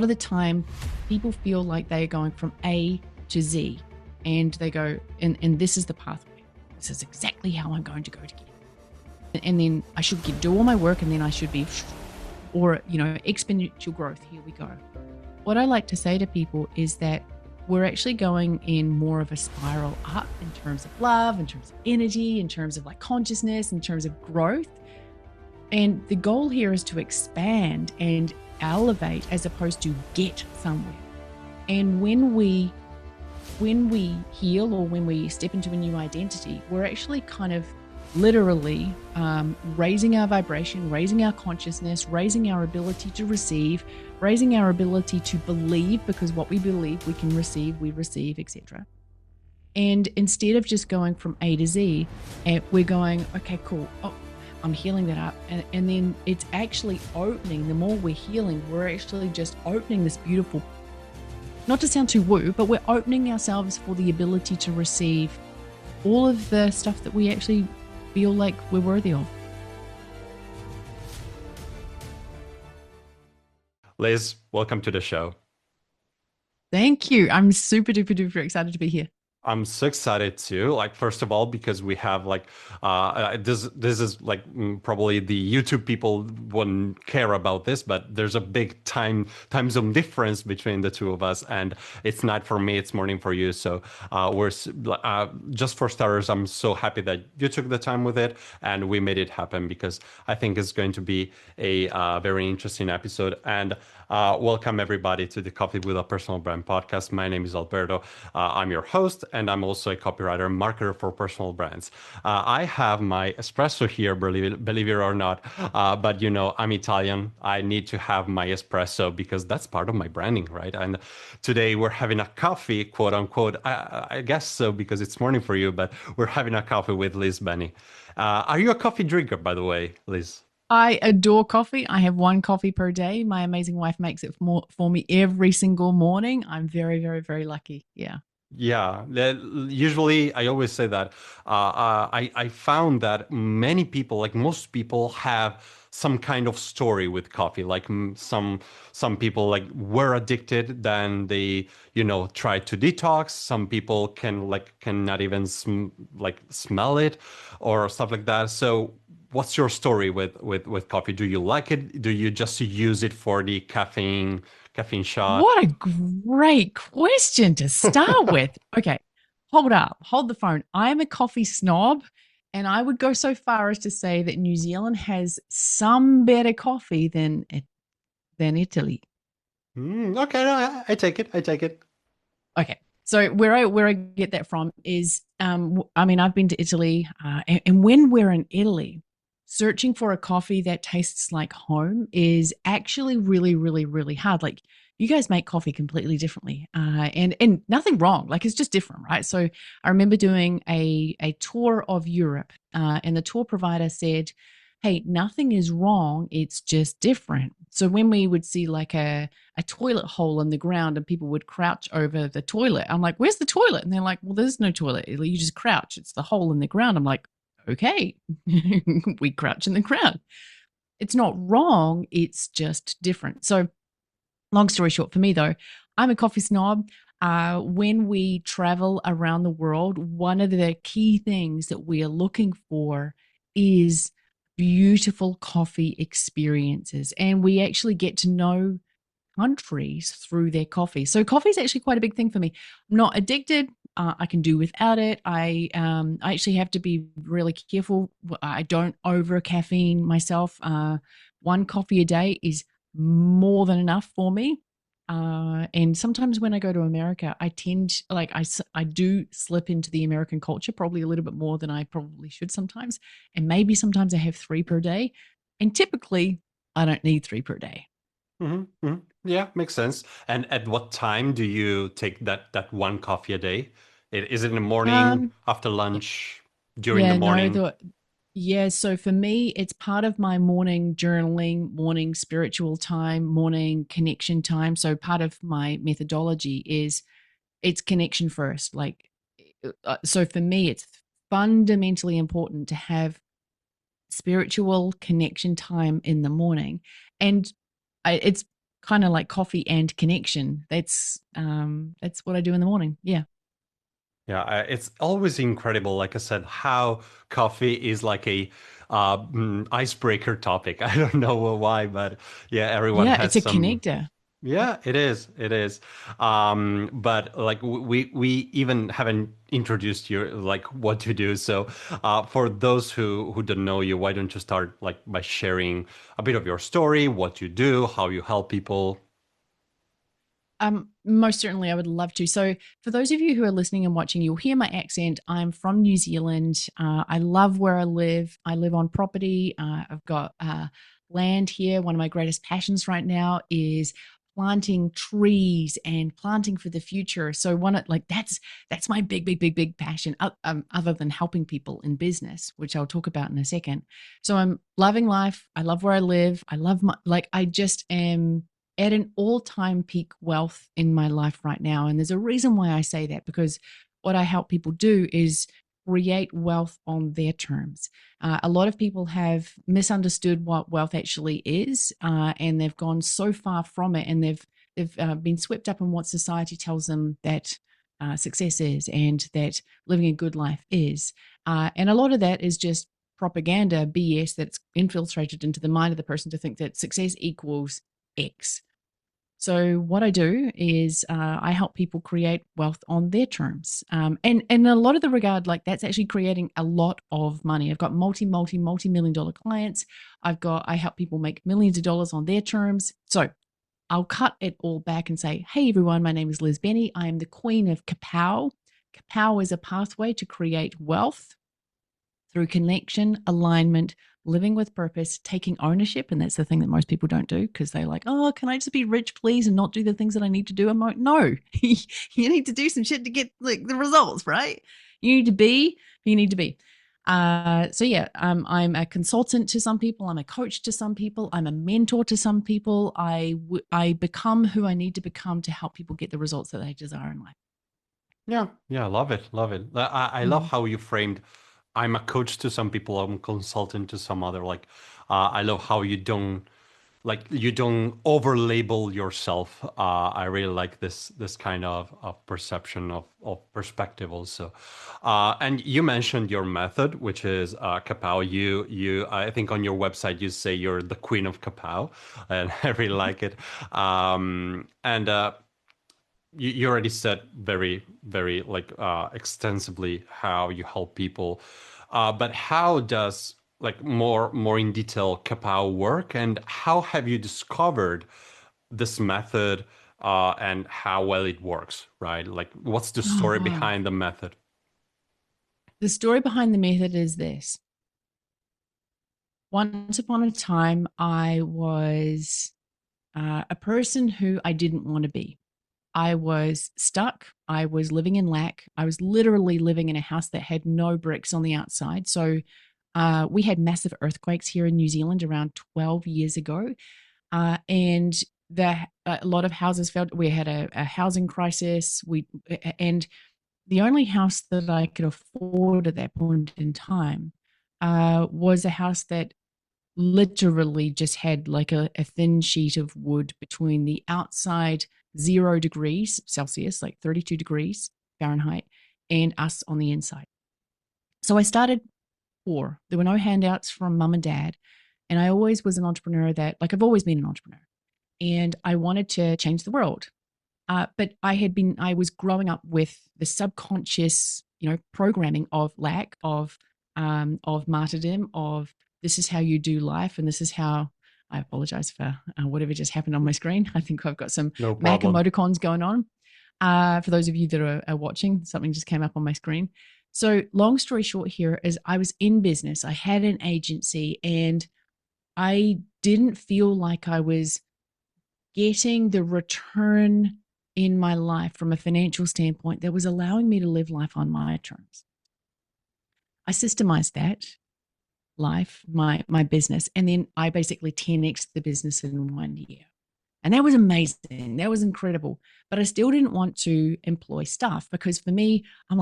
of the time people feel like they are going from A to Z and they go, and this is the pathway. This is exactly how I'm going to go to get it. And then I should do all my work and then I should be, or, exponential growth. Here we go. What I like to say to people is that we're actually going in more of a spiral up in terms of love, in terms of energy, in terms of like consciousness, in terms of growth. And the goal here is to expand and elevate as opposed to get somewhere. And when we heal or when we step into a new identity, we're actually kind of literally raising our vibration, raising our consciousness, raising our ability to receive, raising our ability to believe, because what we believe we can receive, we receive, etc. And instead of just going from A to Z, we're going, okay, cool. Oh, I'm healing that up. And then it's actually opening. The more we're healing, we're actually just opening this beautiful, not to sound too woo, but we're opening ourselves for the ability to receive all of the stuff that we actually feel like we're worthy of. Liz, welcome to the show. Thank you. I'm super duper duper excited to be here. I'm so excited too. Like, first of all, because we have this is like probably the YouTube people wouldn't care about this, but there's a big time zone difference between the two of us, and it's night for me, it's morning for you. So just for starters, I'm so happy that you took the time with it and we made it happen, because I think it's going to be a very interesting episode. And welcome everybody to the Coffee with a Personal Brand podcast. My name is Alberto. I'm your host, and I'm also a copywriter and marketer for personal brands. I have my espresso here, believe it or not. But I'm Italian. I need to have my espresso because that's part of my branding, right? And today we're having a coffee, quote unquote. I guess so because it's morning for you, but we're having a coffee with Liz Benny. Are you a coffee drinker, by the way, Liz? I adore coffee. I have one coffee per day. My amazing wife makes it for me every single morning. I'm very, very, very lucky. Yeah. Yeah, usually I always say that. I found that many people, like most people, have some kind of story with coffee. Like some people like were addicted, then they try to detox. Some people cannot even smell it or stuff like that. So, what's your story with coffee? Do you like it? Do you just use it for the caffeine shot? What a great question to start with. Okay, hold up, hold the phone. I'm a coffee snob, and I would go so far as to say that New Zealand has some better coffee than Italy. Okay, no, I take it. I take it. Okay, so where I get that from is, I mean, I've been to Italy, and when we're in Italy, searching for a coffee that tastes like home is actually really, really, really hard. Like, you guys make coffee completely differently, and nothing wrong. Like, it's just different, right? So I remember doing a tour of Europe, and the tour provider said, "Hey, nothing is wrong. It's just different." So when we would see like a toilet hole in the ground and people would crouch over the toilet, I'm like, "Where's the toilet?" And they're like, "Well, there's no toilet. You just crouch. It's the hole in the ground." I'm like, "Okay." We crouch in the ground. It's not wrong. It's just different. So long story short, for me though, I'm a coffee snob. When we travel around the world, one of the key things that we are looking for is beautiful coffee experiences. And we actually get to know countries through their coffee. So coffee is actually quite a big thing for me. I'm not addicted. I can do without it. I actually have to be really careful. I don't over caffeine myself. One coffee a day is more than enough for me. And sometimes when I go to America, I tend, like, I do slip into the American culture probably a little bit more than I probably should sometimes. And maybe sometimes I have three per day. And typically, I don't need three per day. Yeah, makes sense. And at what time do you take that one coffee a day? Is it in the morning, Um, after lunch, during the yeah, no, morning? yeah. So for me, it's part of my morning journaling, morning spiritual time, morning connection time. So part of my methodology is it's connection first. Like, so for me, it's fundamentally important to have spiritual connection time in the morning. And it's kind of like coffee and connection. That's what I do in the morning. Yeah. Yeah, it's always incredible, like I said, how coffee is like a icebreaker topic. I don't know why, but yeah, everyone Yeah, has it's a some. connector. Yeah, it is. It is. But like we even haven't introduced you like what to do. So for those who don't know you, why don't you start like by sharing a bit of your story, what you do, how you help people? Most certainly, I would love to. So, for those of you who are listening and watching, you'll hear my accent. I'm from New Zealand. I love where I live. I live on property. I've got land here. One of my greatest passions right now is planting trees and planting for the future. So, that's my big passion. Other than helping people in business, which I'll talk about in a second. So, I'm loving life. I love where I live. I love my I just am at an all-time peak wealth in my life right now. And there's a reason why I say that, because what I help people do is create wealth on their terms. A lot of people have misunderstood what wealth actually is, and they've gone so far from it, and they've been swept up in what society tells them that success is, and that living a good life is. And a lot of that is just propaganda BS that's infiltrated into the mind of the person to think that success equals X. So what I do is I help people create wealth on their terms, and a lot of the regard, like that's actually creating a lot of money. I've got multi-million dollar clients. I help people make millions of dollars on their terms. So I'll cut it all back and say, hey everyone, my name is Liz Benny. I am the queen of Kapow. Kapow is a pathway to create wealth through connection, alignment, living with purpose, taking ownership. And that's the thing that most people don't do, because they're like, oh, can I just be rich, please, and not do the things that I need to do? I'm like, no, you need to do some shit to get like the results, right? You need to be who you need to be. So yeah, I'm a consultant to some people. I'm a coach to some people. I'm a mentor to some people. I become who I need to become to help people get the results that they desire in life. Yeah, yeah, love it, love it. I love Mhm. how you framed. I'm a coach to some people. I'm a consultant to some other. Like, I love how you don't over label yourself. I really like this kind of perception of perspective also. And you mentioned your method, which is Kapow. You I think on your website you say you're the queen of Kapow, and I really like it. And you already said very like extensively how you help people, but how does like more in detail Kapow work, and how have you discovered this method, and how well it works, right? Like what's the Oh, story wow. behind the method? The story behind the method is this. Once upon a time, I was a person who I didn't want to be. I was stuck. I was living in lack. I was literally living in a house that had no bricks on the outside. So we had massive earthquakes here in New Zealand around 12 years ago. And a lot of houses fell. We had a housing crisis. And the only house that I could afford at that point in time was a house that literally just had like a thin sheet of wood between the outside 0 degrees Celsius, like 32 degrees Fahrenheit, and us on the inside. So I started poor. There were no handouts from mum and dad. And I always was an entrepreneur I've always been an entrepreneur. And I wanted to change the world. But I was growing up with the subconscious, programming of lack, of martyrdom, of this is how you do life, and this is how. I apologize for whatever just happened on my screen. I think I've got some No Mac problem. emoticons going on. For those of you that are watching, something just came up on my screen. So, long story short, here is I was in business. I had an agency, and I didn't feel like I was getting the return in my life from a financial standpoint that was allowing me to live life on my terms. I systemized that life, my business, and then I basically 10x the business in 1 year. And that was amazing. That was incredible. But I still didn't want to employ staff, because for me, I'm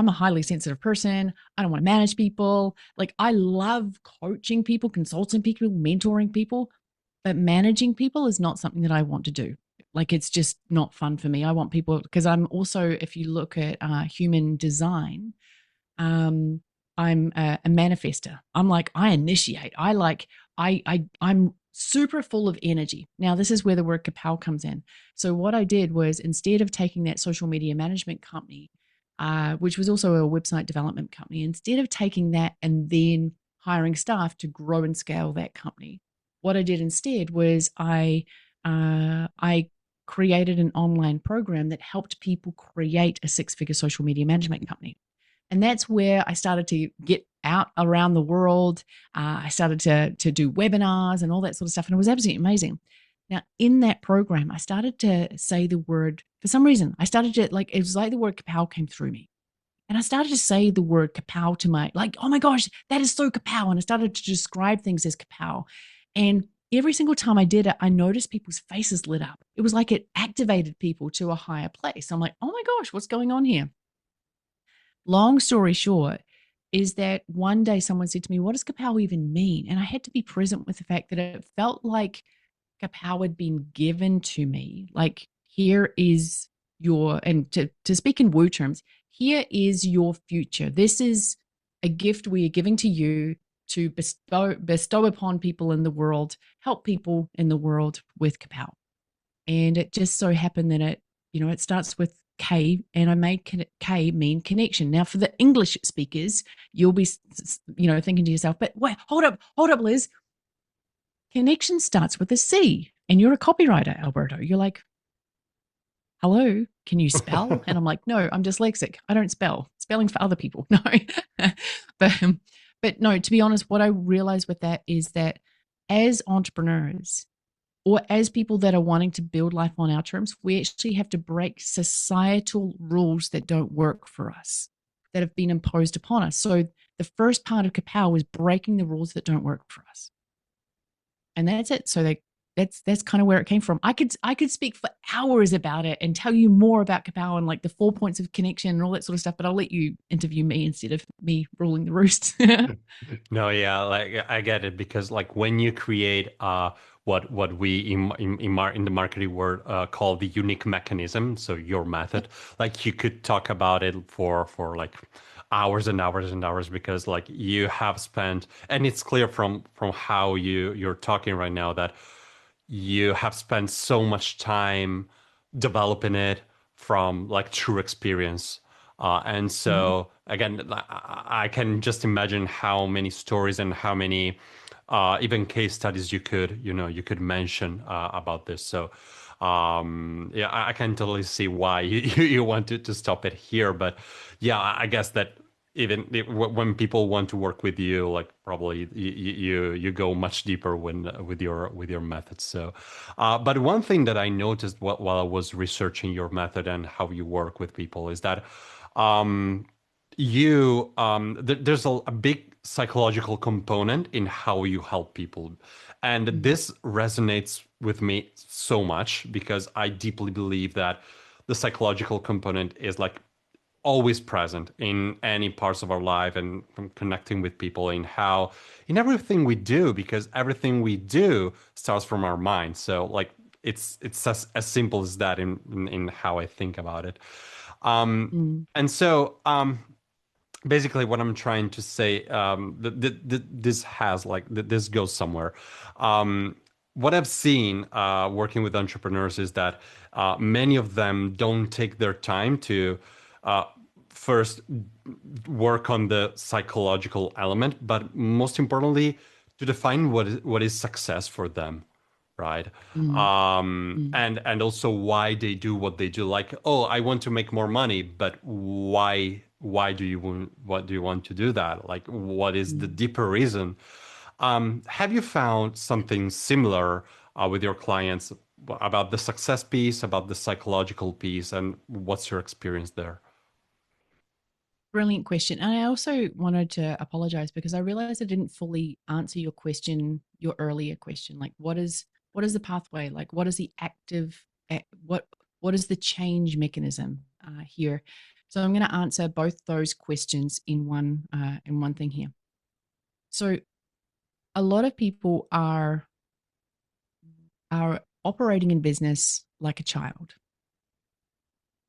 a highly sensitive person. I don't want to manage people. Like I love coaching people, consulting people, mentoring people, but managing people is not something that I want to do. Like, it's just not fun for me. I want people, because I'm also, if you look at human design, um, I'm a manifester. I'm like, I initiate. I'm super full of energy. Now, this is where the word kapow comes in. So what I did was, instead of taking that social media management company, which was also a website development company, instead of taking that and then hiring staff to grow and scale that company, what I did instead was I created an online program that helped people create a six-figure social media management company. And that's where I started to get out around the world. I started to do webinars and all that sort of stuff, and it was absolutely amazing. Now, in that program, I started to say the word, for some reason, I started to, like, it was like the word kapow came through me. And I started to say the word kapow to my, like, oh my gosh, that is so kapow. And I started to describe things as kapow. And every single time I did it, I noticed people's faces lit up. It was like it activated people to a higher place. I'm like, oh my gosh, what's going on here? Long story short is that one day someone said to me, what does kapow even mean? And I had to be present with the fact that it felt like kapow had been given to me. Like, here is your, and to speak in woo terms, here is your future. This is a gift we are giving to you to bestow upon people in the world, help people in the world with kapow. And it just so happened that it starts with K, and I made K mean connection. Now, for the English speakers, you'll be, thinking to yourself, but wait, hold up, Liz. Connection starts with a C, and you're a copywriter, Alberto. You're like, hello, can you spell? And I'm like, no, I'm dyslexic. I don't spell. Spelling's for other people. No, but no. To be honest, what I realized with that is that as entrepreneurs, or as people that are wanting to build life on our terms, we actually have to break societal rules that don't work for us, that have been imposed upon us. So the first part of kapow is breaking the rules that don't work for us. And that's it. So that's kind of where it came from. I could speak for hours about it and tell you more about kapow and like the 4 points of connection and all that sort of stuff, but I'll let you interview me instead of me ruling the roost. No, yeah, like I get it because like when you create what we in the marketing world call the unique mechanism, so your method, like you could talk about it for like hours and hours and hours because like you have spent, and it's clear from how you're talking right now that you have spent so much time developing it from like true experience. And Mm, so again, I can just imagine how many stories and how many even case studies you could mention about this. So yeah, I can totally see why you want to stop it here. But yeah, I guess that even when people want to work with you, like probably you go much deeper when with your methods. So, but one thing that I noticed while I was researching your method and how you work with people is that um, there's a big psychological component in how you help people, and mm, this resonates with me so much because I deeply believe that the psychological component is like always present in any parts of our life and from connecting with people in everything we do because everything we do starts from our mind. So like it's as simple as that in how I think about it. mm, And so basically what I'm trying to say, this has like this goes somewhere. What I've seen working with entrepreneurs is that many of them don't take their time to uh, first work on the psychological element, but most importantly, to define what is success for them, right? mm, mm, And also why they do what they do. Like, oh, I want to make more money, but why do you want what do you want to do that? Like, what is the mm. deeper reason? Have you found something similar with your clients about the success piece, about the psychological piece, and what's your experience there? Brilliant question. And I also wanted to apologize because I realized I didn't fully answer your question, your earlier question. Like, what is the pathway? Like, what is the what is the change mechanism here? So I'm going to answer both those questions in one thing here. So a lot of people are are operating in business like a child.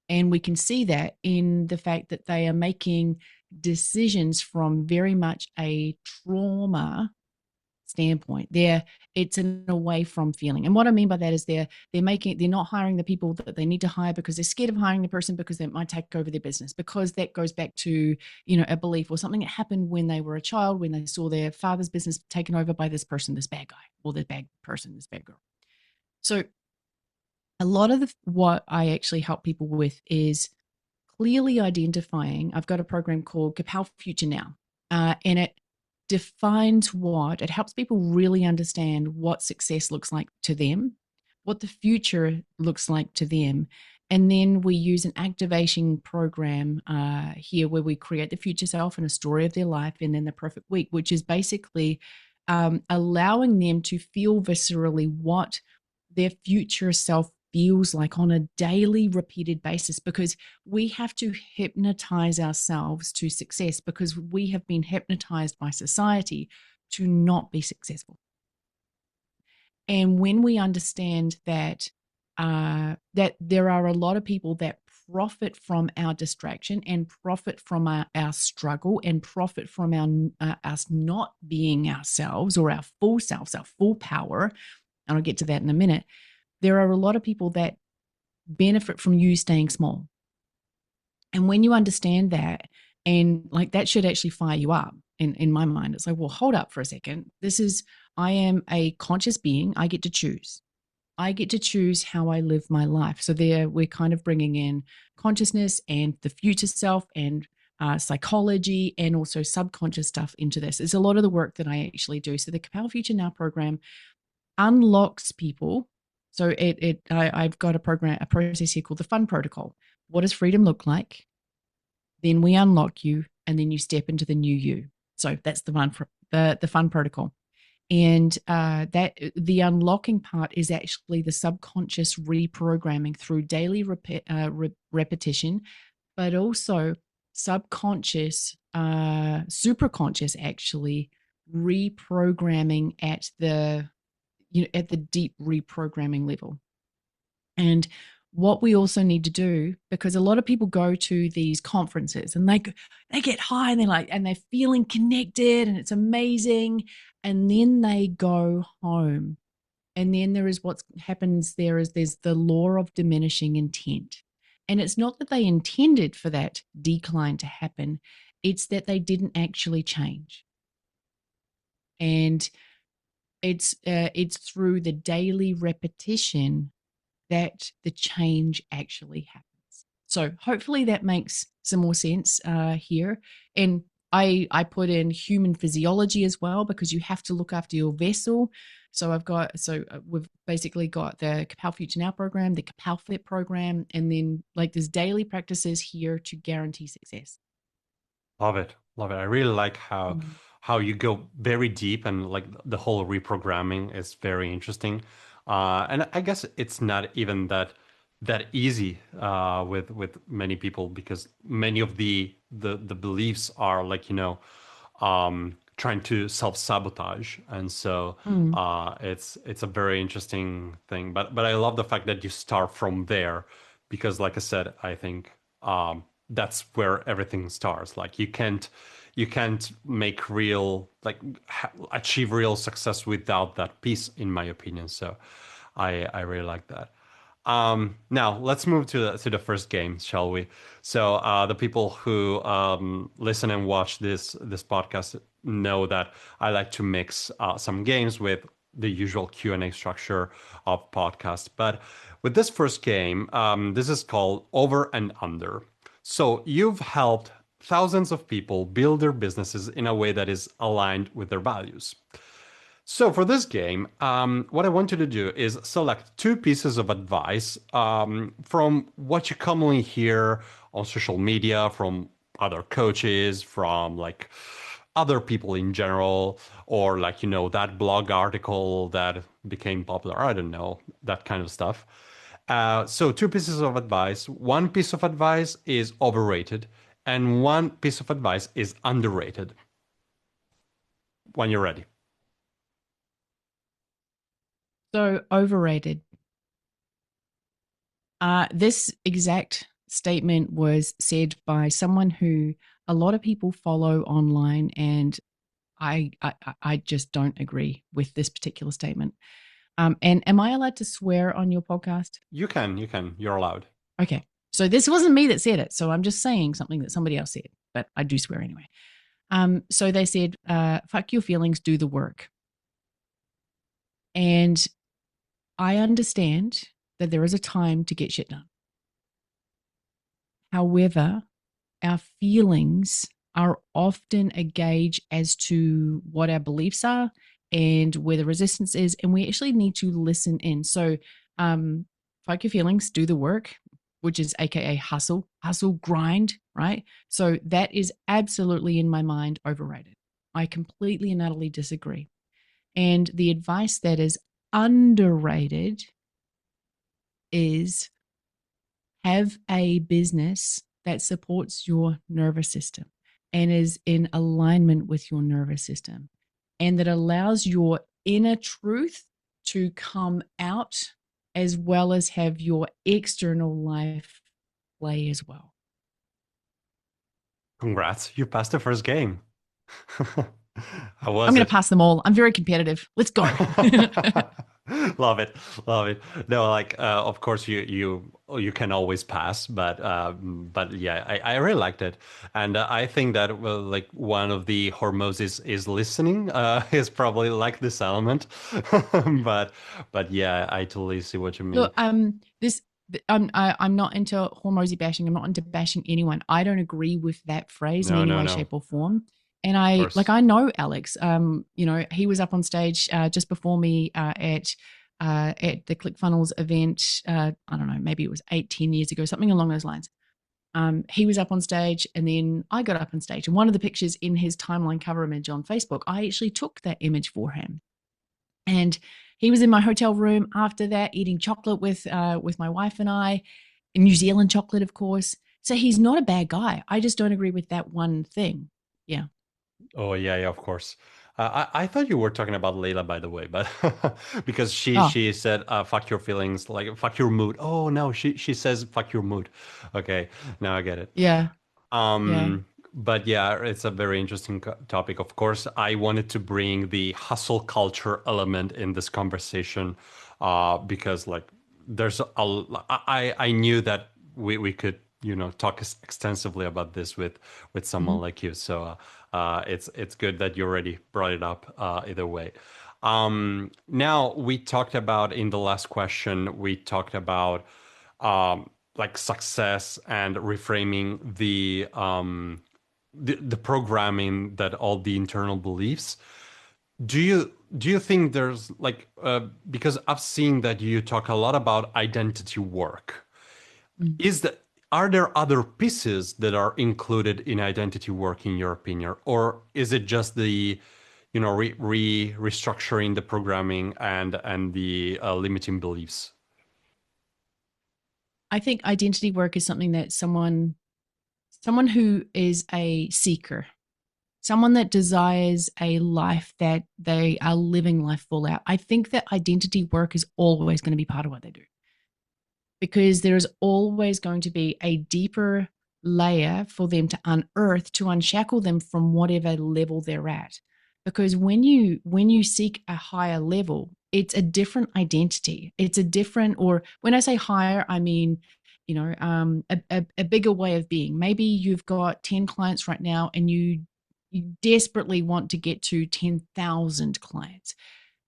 And we can see that in the fact that they are making decisions from very much a trauma standpoint. It's an away from feeling. And what I mean by that is they're not hiring the people that they need to hire because they're scared of hiring the person because they might take over their business, because that goes back to, a belief or something that happened when they were a child, when they saw their father's business taken over by this person, this bad guy, or this bad person, this bad girl. So a lot of what I actually help people with is clearly identifying. I've got a program called Capel Future Now, and it helps people really understand what success looks like to them, what the future looks like to them. And then we use an activation program here where we create the future self and a story of their life and then the perfect week, which is basically allowing them to feel viscerally what their future self feels like on a daily repeated basis, because we have to hypnotize ourselves to success, because we have been hypnotized by society to not be successful. And when we understand that that there are a lot of people that profit from our distraction and profit from our struggle and profit from us not being ourselves or our full selves, our full power, and I'll get to that in a minute, there are a lot of people that benefit from you staying small. And when you understand that, and like that should actually fire you up in my mind. It's like, well, hold up for a second. I am a conscious being. I get to choose. I get to choose how I live my life. So there, we're kind of bringing in consciousness and the future self and psychology and also subconscious stuff into this. It's a lot of the work that I actually do. So the Capel Future Now program unlocks people. So I've got a process here called the Fun Protocol. What does freedom look like? Then we unlock you, and then you step into the new you. So that's the Fun Protocol. And that the unlocking part is actually the subconscious reprogramming through daily repetition, but also subconscious, superconscious actually reprogramming at the deep reprogramming level. And what we also need to do, because a lot of people go to these conferences and they get high and they're feeling connected and it's amazing, and then they go home, and then there's the law of diminishing intent. And it's not that they intended for that decline to happen, it's that they didn't actually change. And it's through the daily repetition that the change actually happens. So hopefully that makes some more sense here. And I put in human physiology as well, because you have to look after your vessel. So we've basically got the Capel Future Now program, the Capel Fit program, and then like there's daily practices here to guarantee success. Love it. Love it. I really like how you go very deep, and like the whole reprogramming is very interesting. And I guess it's not even that easy with many people, because many of the beliefs are like, trying to self-sabotage. And so Mm. it's a very interesting thing. But I love the fact that you start from there, because like I said, I think that's where everything starts. Like you can't make real, like achieve real success without that piece, in my opinion. So I really like that. Now let's move to the first game, shall we? So the people who listen and watch this podcast know that I like to mix some games with the usual Q&A structure of podcast. But with this first game, this is called Over and Under. So you've helped thousands of people build their businesses in a way that is aligned with their values. So for this game, what I want you to do is select two pieces of advice from what you commonly hear on social media, from other coaches, from like other people in general, or like, that blog article that became popular. I don't know, that kind of stuff. So two pieces of advice. One piece of advice is overrated, and one piece of advice is underrated. When you're ready. So overrated. This exact statement was said by someone who a lot of people follow online, and I just don't agree with this particular statement. And am I allowed to swear on your podcast? You're allowed. Okay. So this wasn't me that said it. So I'm just saying something that somebody else said, but I do swear anyway. So they said, fuck your feelings, do the work. And I understand that there is a time to get shit done. However, our feelings are often a gauge as to what our beliefs are and where the resistance is. And we actually need to listen in. So, fuck your feelings, do the work, which is AKA hustle, grind, right? So, that is absolutely in my mind overrated. I completely and utterly disagree. And the advice that is underrated is have a business that supports your nervous system and is in alignment with your nervous system and that allows your inner truth to come out as well as have your external life play as well. Congrats, you passed the first game. How I'm was going to it? pass them all. I'm very competitive. Let's go. Love it, love it. No, like of course you can always pass, but yeah, I really liked it, and I think that well, like one of the hormones is listening. Is probably like this element, but but yeah, I totally see what you mean. Look, this I'm not into hormosy bashing. I'm not into bashing anyone. I don't agree with that phrase in No, any no, way, no. shape, or form. And Of I course. I know Alex. He was up on stage just before me at the ClickFunnels event. I don't know, maybe it was 8, 10 years ago, something along those lines. He was up on stage, and then I got up on stage. And one of the pictures in his timeline cover image on Facebook, I actually took that image for him. And he was in my hotel room after that, eating chocolate with my wife and I, New Zealand chocolate, of course. So he's not a bad guy. I just don't agree with that one thing. Yeah. Oh yeah, yeah, of course. I thought you were talking about Layla, by the way, but because Oh, she said "fuck your feelings," like "fuck your mood." Oh no, she says "fuck your mood." Okay, now I get it. yeah, yeah. But yeah, it's a very interesting topic. Of course, I wanted to bring the hustle culture element in this conversation, because like there's I knew that we could talk extensively about this with Mm-hmm. someone like you. So it's good that you already brought it up. Either way. Now we talked about in the last question, we talked about like success and reframing the programming that all the internal beliefs. Do you think there's like because I've seen that you talk a lot about identity work. Mm. Is that Are there other pieces that are included in identity work in your opinion, or is it just the restructuring the programming and the limiting beliefs? I think identity work is something that someone who is a seeker, someone that desires a life that they are living life full out. I think that identity work is always going to be part of what they do, because there is always going to be a deeper layer for them to unearth, to unshackle them from whatever level they're at. Because when you seek a higher level, it's a different identity. It's a different, or when I say higher, I mean, a bigger way of being. Maybe you've got 10 clients right now, and you desperately want to get to 10,000 clients.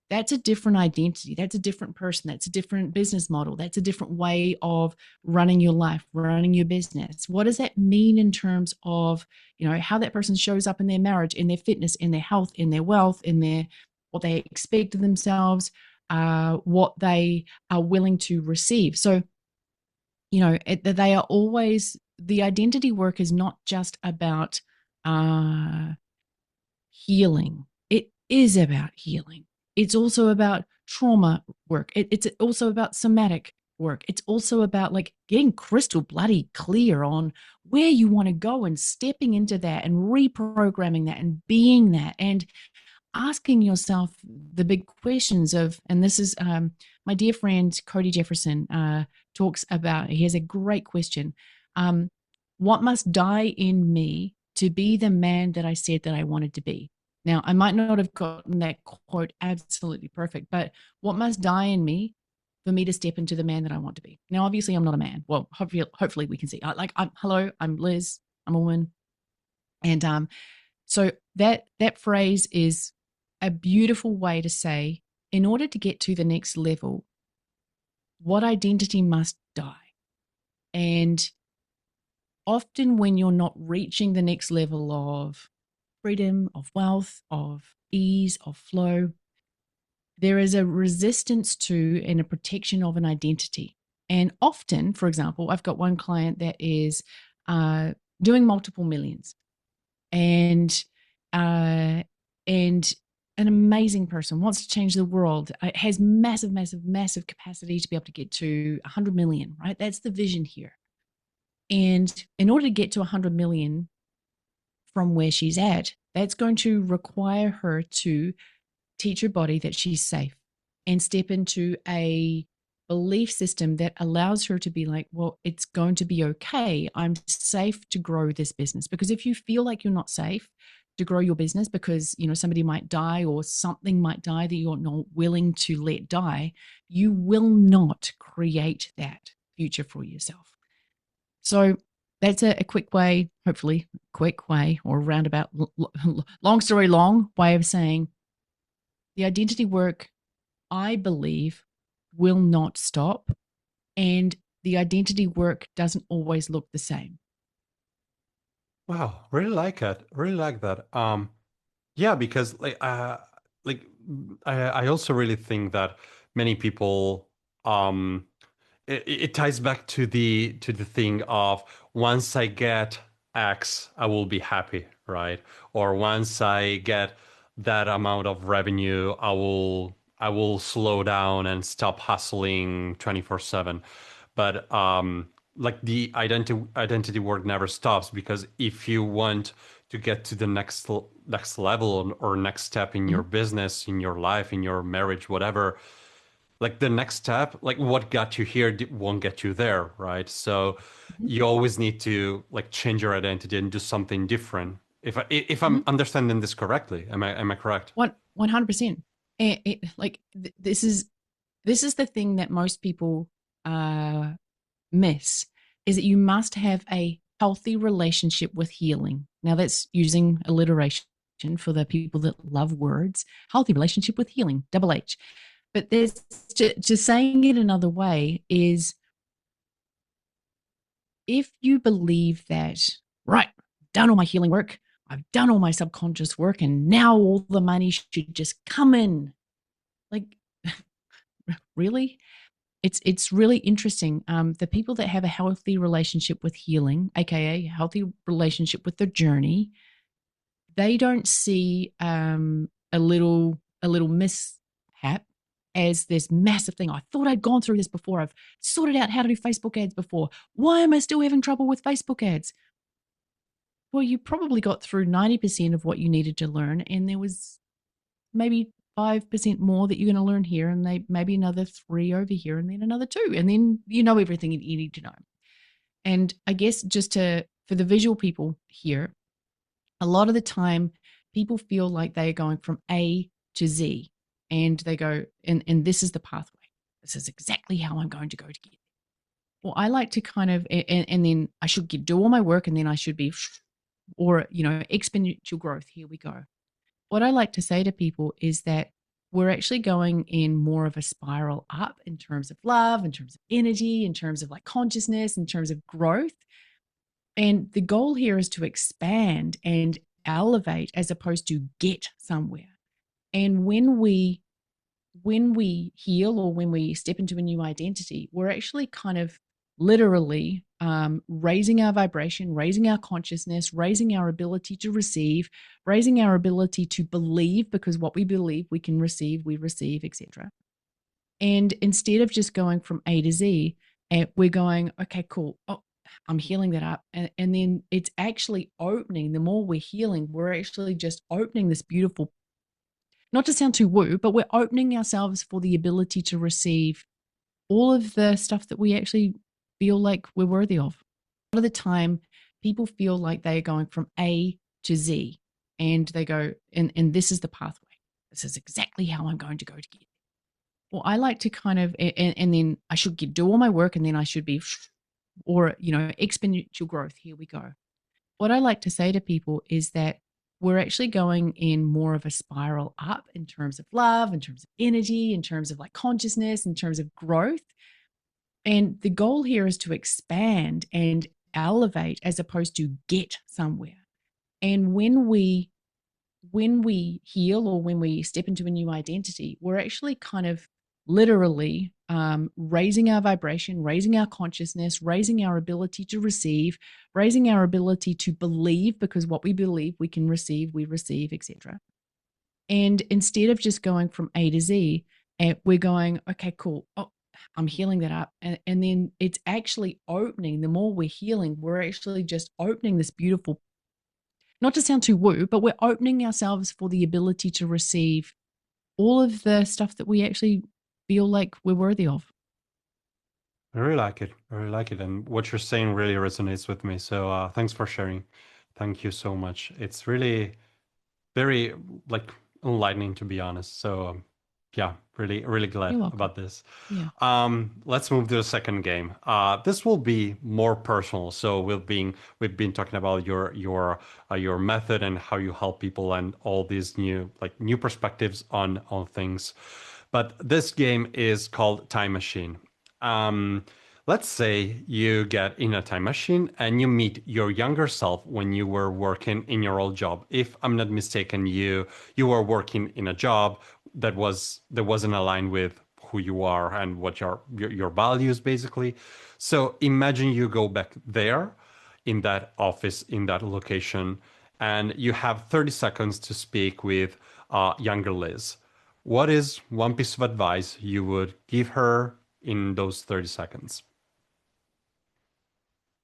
That's a different identity. That's a different person. That's a different business model. That's a different way of running your life, running your business. What does that mean in terms of, how that person shows up in their marriage, in their fitness, in their health, in their wealth, in their what they expect of themselves, what they are willing to receive. So, they are always, the identity work is not just about uh, healing. It is about healing. It's also about trauma work. It's also about somatic work. It's also about like getting crystal bloody clear on where you want to go and stepping into that and reprogramming that and being that. And asking yourself the big questions of, and this is my dear friend Cody Jefferson talks about, he has a great question. Um, what must die in me to be the man that I said that I wanted to be? Now, I might not have gotten that quote absolutely perfect, but what must die in me for me to step into the man that I want to be? Now, obviously, I'm not a man. Well, hopefully we can see. Hello, I'm Liz. I'm a woman, and so that phrase is a beautiful way to say, in order to get to the next level, what identity must die? And often when you're not reaching the next level of freedom, of wealth, of ease, of flow, there is a resistance to and a protection of an identity. And often, for example, I've got one client that is uh, doing multiple millions, and uh, and an amazing person, wants to change the world, has massive, massive, massive capacity to be able to get to 100 million, right? That's the vision here. And in order to get to 100 million from where she's at, that's going to require her to teach her body that she's safe and step into a belief system that allows her to be like, well, it's going to be okay. I'm safe to grow this business. Because if you feel like you're not safe to grow your business because, you know, somebody might die or something might die that you're not willing to let die, you will not create that future for yourself. So that's a quick way, hopefully quick way, or roundabout, long story long way of saying the identity work, I believe, will not stop. And the identity work doesn't always look the same. Wow, really like it. Really like that. Yeah, because like I also really think that many people it ties back to the thing of once I get X, I will be happy, right? Or once I get that amount of revenue, I will slow down and stop hustling 24/7. But like the identity work never stops because if you want to get to the next level or next step in your Mhm, business, in your life, in your marriage, whatever, like the next step, like what got you here won't get you there, right? So mhm, you always need to like change your identity and do something different. If I'm mhm. understanding this correctly, am I correct? 100%. This is the thing that most people uh, miss, is that you must have a healthy relationship with healing. Now that's using alliteration for the people that love words. Healthy relationship with healing, double H. But there's just saying it another way is, if you believe that, right, I've done all my healing work, I've done all my subconscious work, and now all the money should just come in. Like, really? It's really interesting. The people that have a healthy relationship with healing, aka healthy relationship with their journey, they don't see a little mishap as this massive thing. I thought I'd gone through this before. I've sorted out how to do Facebook ads before. Why am I still having trouble with Facebook ads? Well, you probably got through 90% of what you needed to learn, and there was maybe 5% more that you're going to learn here, and maybe another three over here, and then another two, and then you know everything you need to know. And I guess just for the visual people here, a lot of the time people feel like they are going from A to Z, and they go, and this is the pathway. This is exactly how I'm going to go to get. Well, I like to kind of, and then I should do all my work, and then I should be, or, exponential growth. Here we go. What I like to say to people is that we're actually going in more of a spiral up in terms of love, in terms of energy, in terms of like consciousness, in terms of growth. And the goal here is to expand and elevate as opposed to get somewhere. And when we heal, or when we step into a new identity, we're actually kind of literally raising our vibration, raising our consciousness, raising our ability to receive, raising our ability to believe, because what we believe we can receive, we receive, etc. And instead of just going from A to Z, we're going, okay, cool. Oh, I'm healing that up. And then it's actually opening. The more we're healing, we're actually just opening this beautiful not to sound too woo, but we're opening ourselves for the ability to receive all of the stuff that we actually feel like we're worthy of. A lot of the time, people feel like they're going from A to Z and they go, and this is the pathway. This is exactly how I'm going to go to get. Well, I like to kind of, and then I should do all my work and then I should be, or, exponential growth. Here we go. What I like to say to people is that we're actually going in more of a spiral up in terms of love, in terms of energy, in terms of like consciousness, in terms of growth. And the goal here is to expand and elevate as opposed to get somewhere. And when we heal or when we step into a new identity, we're actually kind of literally raising our vibration, raising our consciousness, raising our ability to receive, raising our ability to believe, because what we believe we can receive, we receive, etc. And instead of just going from A to Z, we're going, okay, cool. Oh, I'm healing that up. And then it's actually opening. The more we're healing, we're actually just opening this beautiful, not to sound too woo, but we're opening ourselves for the ability to receive all of the stuff that we actually feel like we're worthy of. I really like it. I really like it. And what you're saying really resonates with me. So thanks for sharing. Thank you so much. It's really very like enlightening, to be honest. So yeah, really, really glad You're welcome. about this. Yeah. Let's move to the second game. This will be more personal. So we've been talking about your method and how you help people and all these new perspectives on things. But this game is called Time Machine. Um, let's say you get in a time machine and you meet your younger self when you were working in your old job. If I'm not mistaken, you were working in a job that wasn't aligned with who you are and what your values basically. So imagine you go back there in that office in that location and you have 30 seconds to speak with younger Liz. What is one piece of advice you would give her in those 30 seconds?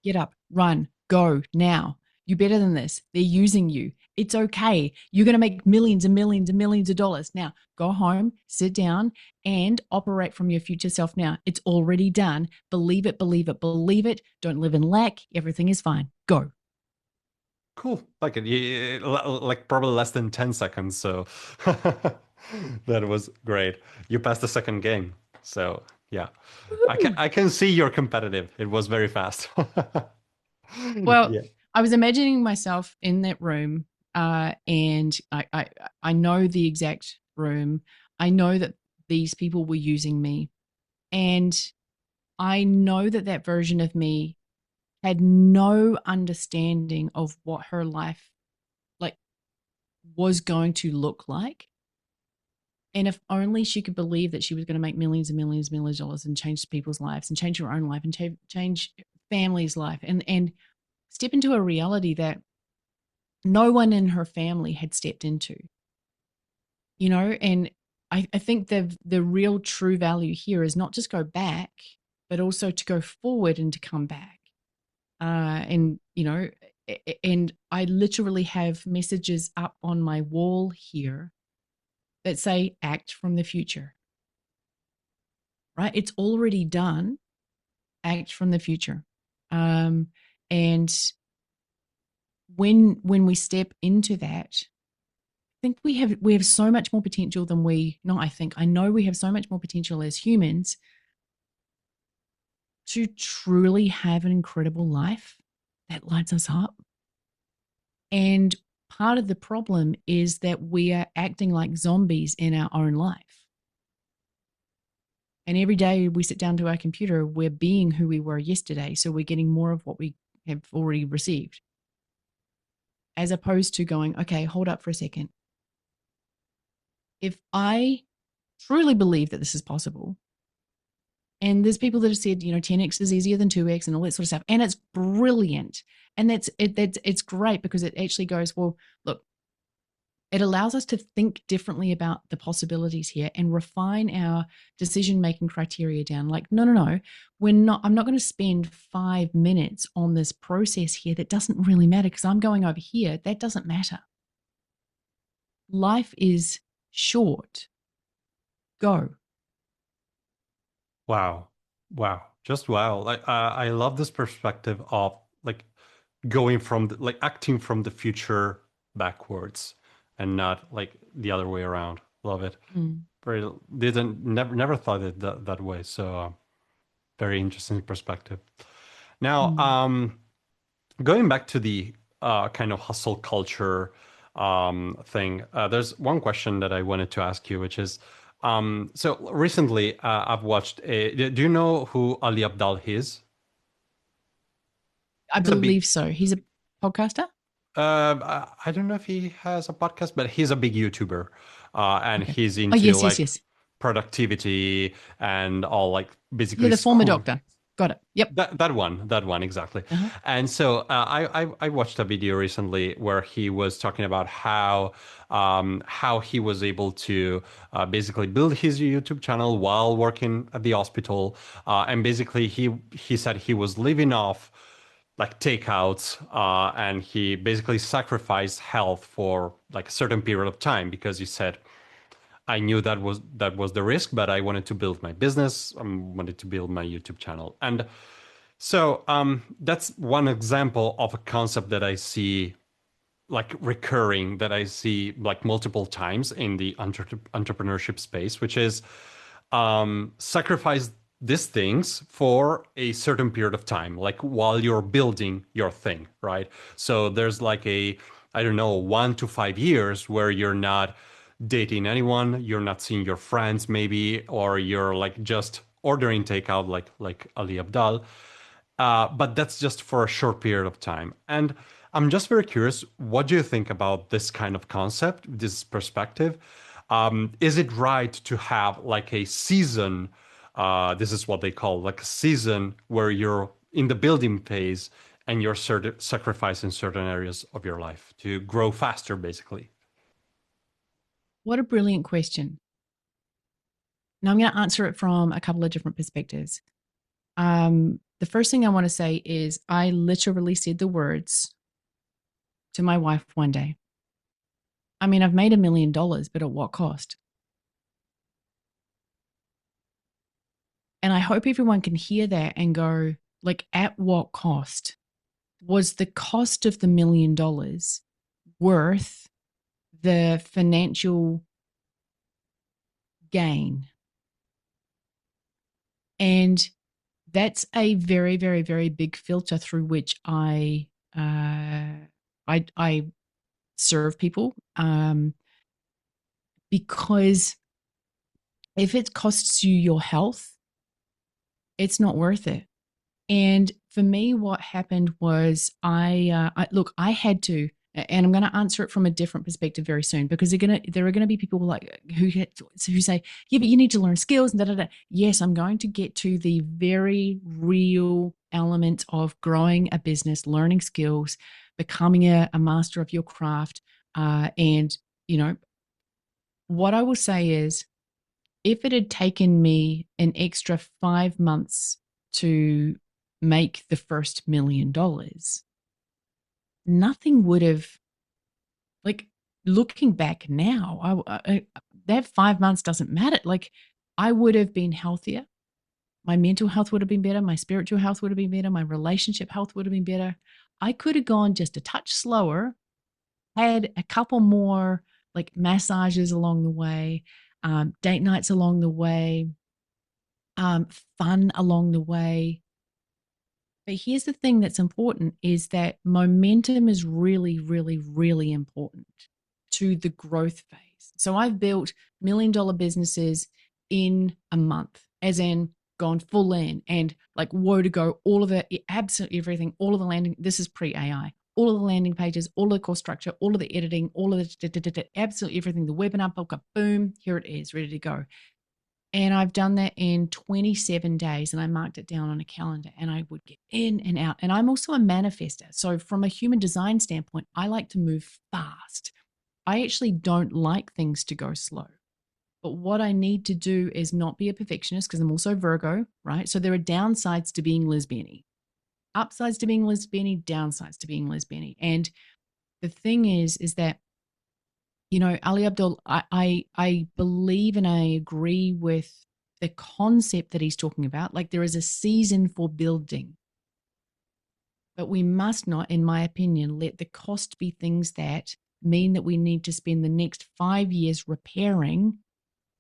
Get up, run, go now. You're better than this. They're using you. It's okay. You're going to make millions and millions and millions of dollars. Now, go home, sit down, and operate from your future self now. It's already done. Believe it, believe it, believe it. Don't live in lack. Everything is fine. Go. Cool. Like it. Like probably less than 10 seconds. So that was great. You passed the second game. So yeah, Woo-hoo. I can see you're competitive. It was very fast. Well, Yeah. I was imagining myself in that room, and I know the exact room. I know that these people were using me, and I know that that version of me had no understanding of what her life like was going to look like. And if only she could believe that she was going to make millions and millions and millions of dollars and change people's lives and change her own life and change family's life and step into a reality that no one in her family had stepped into, and I think the real true value here is not just go back, but also to go forward and to come back. And and I literally have messages up on my wall here that say act from the future. Right, it's already done. Act from the future. And when we step into that, I think we have so much more potential than we no I think I know we have so much more potential as humans to truly have an incredible life that lights us up. And part of the problem is that we are acting like zombies in our own life. And every day we sit down to our computer, we're being who we were yesterday. So we're getting more of what we have already received. As opposed to going, okay, hold up for a second. If I truly believe that this is possible, and there's people that have said, 10x is easier than 2x and all that sort of stuff. And it's brilliant. And it's great because it actually goes, well, look, it allows us to think differently about the possibilities here and refine our decision-making criteria down. Like, no, I'm not going to spend 5 minutes on this process here that doesn't really matter because I'm going over here. That doesn't matter. Life is short. Go. Wow. Wow. Just wow. Like I love this perspective of like going from like acting from the future backwards and not like the other way around. Love it. Mm, Very didn't never thought it that way. So very interesting perspective. Now, mm. going back to the kind of hustle culture thing, there's one question that I wanted to ask you, which is, so recently I've watched do you know who Ali Abdal is? I He's a big, believe so. He's a podcaster. I don't know if he has a podcast, but he's a big YouTuber, and Okay. he's Oh, into yes, yes, like yes. productivity and all like Yeah, basically the former school. doctor. Got it. Yep. That one exactly. Uh-huh. And so I watched a video recently where he was talking about how he was able to basically build his YouTube channel while working at the hospital, and basically he said he was living off like takeouts, and he basically sacrificed health for like a certain period of time because he said I knew that was the risk, but I wanted to build my business. I wanted to build my YouTube channel. And so that's one example of a concept that I see like recurring, that I see like multiple times in the entrepreneurship space, which is sacrifice these things for a certain period of time, like while you're building your thing, right? So there's like I don't know, 1 to 5 years where you're not dating anyone, you're not seeing your friends maybe, or you're like just ordering takeout like Ali Abdal. But that's just for a short period of time. And I'm just very curious, what do you think about this kind of concept, this perspective? Is it right to have like a season? This is what they call like a season where you're in the building phase and you're sacrificing certain areas of your life to grow faster, basically. What a brilliant question. Now I'm going to answer it from a couple of different perspectives. The first thing I want to say is I literally said the words to my wife one day. I mean, I've made $1 million, but at what cost? And I hope everyone can hear that and go, like, at what cost? Was the cost of the $1 million worth the financial gain? And that's a very, very, very big filter through which I serve people, because if it costs you your health, it's not worth it. And for me, what happened was I had to, and I'm going to answer it from a different perspective very soon, because there are gonna be people like who say, yeah, but you need to learn skills and da da da. Yes, I'm going to get to the very real element of growing a business, learning skills, becoming a master of your craft, and you know what I will say is, if it had taken me an extra 5 months to make the first $1 million, nothing would have, like, looking back now, that 5 months doesn't matter. Like, I would have been healthier. My mental health would have been better. My spiritual health would have been better. My relationship health would have been better. I could have gone just a touch slower, had a couple more like massages along the way, date nights along the way, fun along the way. But here's the thing that's important is that momentum is really, really, really important to the growth phase. So I've built $1 million businesses in a month, as in gone full in and like woe to go, all of it, absolutely everything, all of the landing. This is pre AI, all of the landing pages, all of the course structure, all of the editing, all of the absolutely everything, the webinar book, boom, here it is, ready to go. And I've done that in 27 days, and I marked it down on a calendar, and I would get in and out. And I'm also a manifester. So from a human design standpoint, I like to move fast. I actually don't like things to go slow. But what I need to do is not be a perfectionist, because I'm also Virgo, right? So there are downsides to being lesbian-y. Upsides to being lesbian-y, downsides to being lesbian-y. And the thing is that Ali Abdul, I believe and I agree with the concept that he's talking about. Like there is a season for building, but we must not, in my opinion, let the cost be things that mean that we need to spend the next 5 years repairing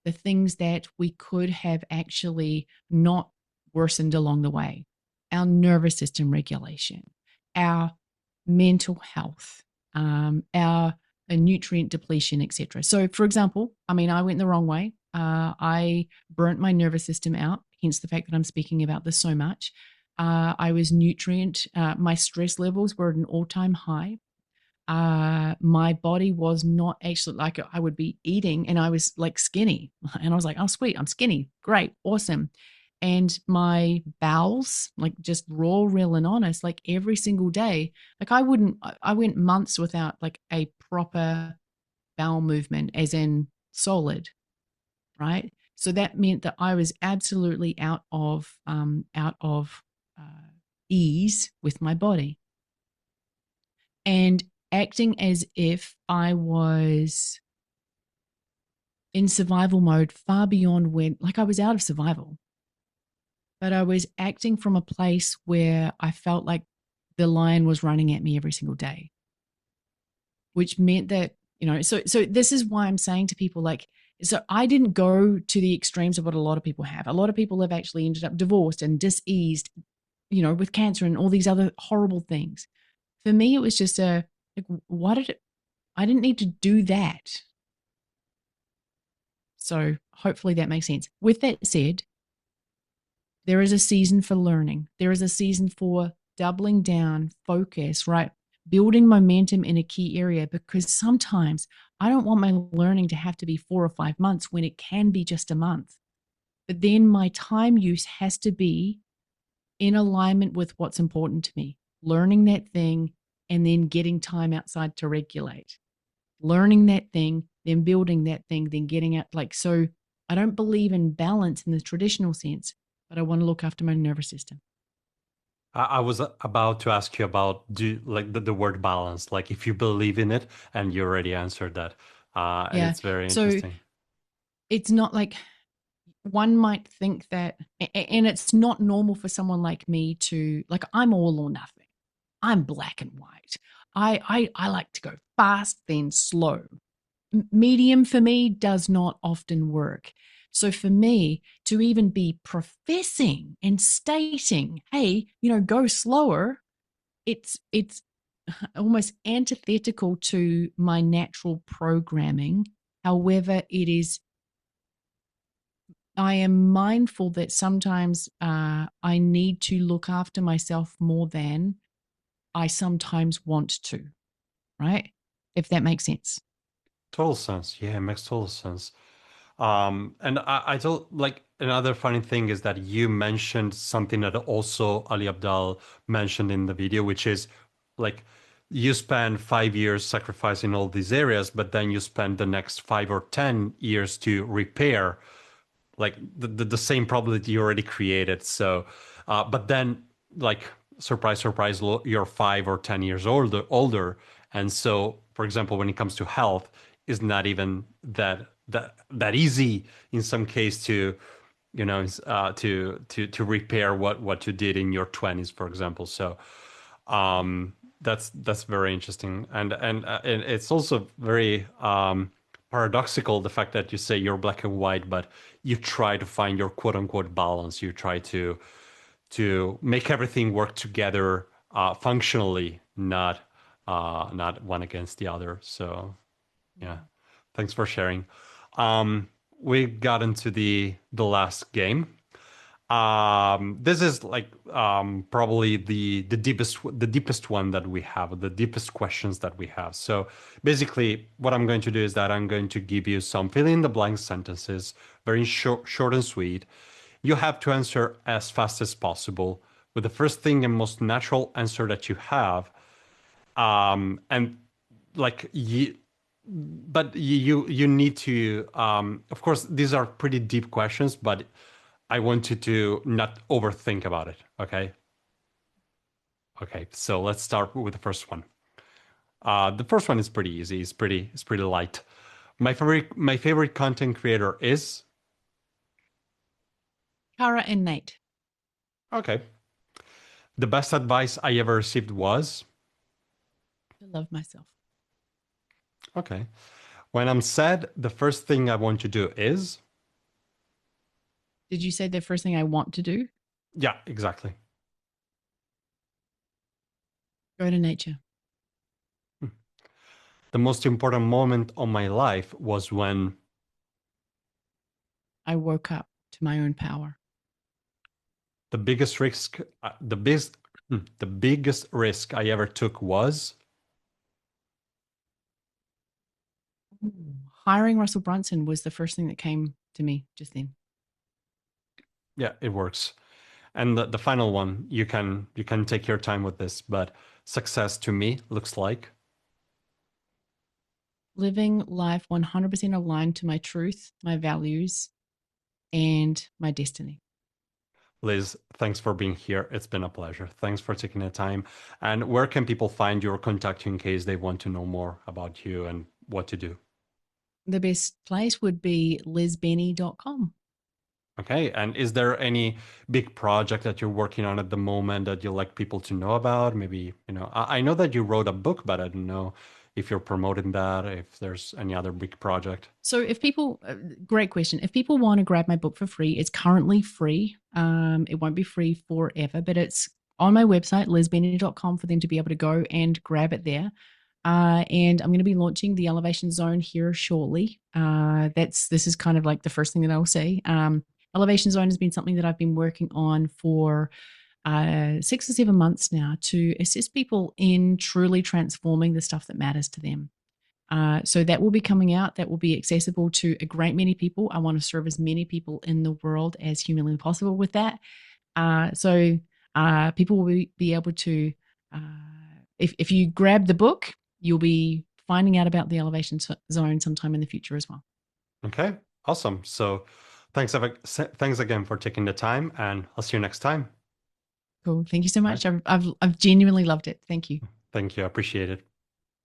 the things that we could have actually not worsened along the way. Our nervous system regulation, our mental health, our nutrient depletion, etc. So, for example, I mean, I went the wrong way. I burnt my nervous system out, hence the fact that I'm speaking about this so much. I was my stress levels were at an all time high. My body was not actually like I would be eating and I was like skinny. And I was like, oh, sweet, I'm skinny. Great, awesome. And my bowels, like just raw, real, and honest, like every single day, like I went months without like a proper bowel movement, as in solid, right? So that meant that I was absolutely out of ease with my body and acting as if I was in survival mode far beyond when, like I was out of survival, but I was acting from a place where I felt like the lion was running at me every single day, which meant that, so this is why I'm saying to people like, so I didn't go to the extremes of what a lot of people have. A lot of people have actually ended up divorced and diseased, with cancer and all these other horrible things. For me, it was just like, I didn't need to do that. So hopefully that makes sense. With that said, there is a season for learning. There is a season for doubling down, focus, right? Building momentum in a key area, because sometimes I don't want my learning to have to be 4 or 5 months when it can be just a month. But then my time use has to be in alignment with what's important to me, learning that thing and then getting time outside to regulate, learning that thing, then building that thing, then getting out. Like, so I don't believe in balance in the traditional sense, but I want to look after my nervous system. I was about to ask you about like the word balance, like if you believe in it, and you already answered that. And Yeah. it's very So interesting. it's not like one might think that, and it's not normal for someone like me to, like, I'm all or nothing. I'm black and white. I like to go fast, then slow. Medium for me does not often work. So for me to even be professing and stating, hey, go slower, it's almost antithetical to my natural programming. However, I am mindful that sometimes I need to look after myself more than I sometimes want to, right? If that makes sense. Total sense. Yeah, it makes total sense. And I thought like another funny thing is that you mentioned something that also Ali Abdal mentioned in the video, which is like you spend 5 years sacrificing all these areas, but then you spend the next 5 or 10 years to repair like the same problem that you already created. So, but then like surprise, surprise, you're 5 or 10 years older, and so for example, when it comes to health, is not even that easy in some case to to repair what you did in your 20s, for example. So that's very interesting, and it's also very paradoxical, the fact that you say you're black and white, but you try to find your quote unquote balance. You try to make everything work together functionally, not one against the other. So yeah, thanks for sharing. We got into the last game. This is like probably the deepest one that we have, the deepest questions that we have. So basically, what I'm going to do is that I'm going to give you some fill in the blank sentences, very short and sweet. You have to answer as fast as possible with the first thing and most natural answer that you have. And like you, but you need to of course these are pretty deep questions, but I want you to not overthink about it. Okay, so let's start with the first one. The first one is pretty easy. It's pretty light. My favorite content creator is Cara and Nate. okay. The best advice I ever received was I love myself. okay. When I'm sad, the first thing I want to do is Did you say the first thing I want to do? yeah, exactly. Go to nature. The most important moment of my life was when I woke up to my own power. the biggest risk, the biggest risk I ever took was Hiring Russell Brunson was the first thing that came to me just then. yeah, it works. And the final one, you can take your time with this, but success to me looks like Living life 100% aligned to my truth, my values, and my destiny. Liz, thanks for being here. It's been a pleasure. Thanks for taking the time. And where can people find you or contact you in case they want to know more about you and what to do? The best place would be lizbenny.com. Okay. And is there any big project that you're working on at the moment that you like people to know about? Maybe, I know that you wrote a book, but I don't know if you're promoting that, if there's any other big project. So, if people, great question. If people want to grab my book for free, it's currently free. It won't be free forever, but it's on my website, lizbenny.com, for them to be able to go and grab it there. And I'm going to be launching the Elevation Zone here shortly. This is kind of like the first thing that I will say. Elevation Zone has been something that I've been working on for 6 or 7 months now to assist people in truly transforming the stuff that matters to them. So that will be coming out. That will be accessible to a great many people. I want to serve as many people in the world as humanly possible with that. So people will be able to, uh, if you grab the book, you'll be finding out about the Elevation Zone sometime in the future as well. Okay. Awesome. So thanks again for taking the time, and I'll see you next time. Cool. Thank you so All right. much. I've genuinely loved it. Thank you. Thank you. I appreciate it.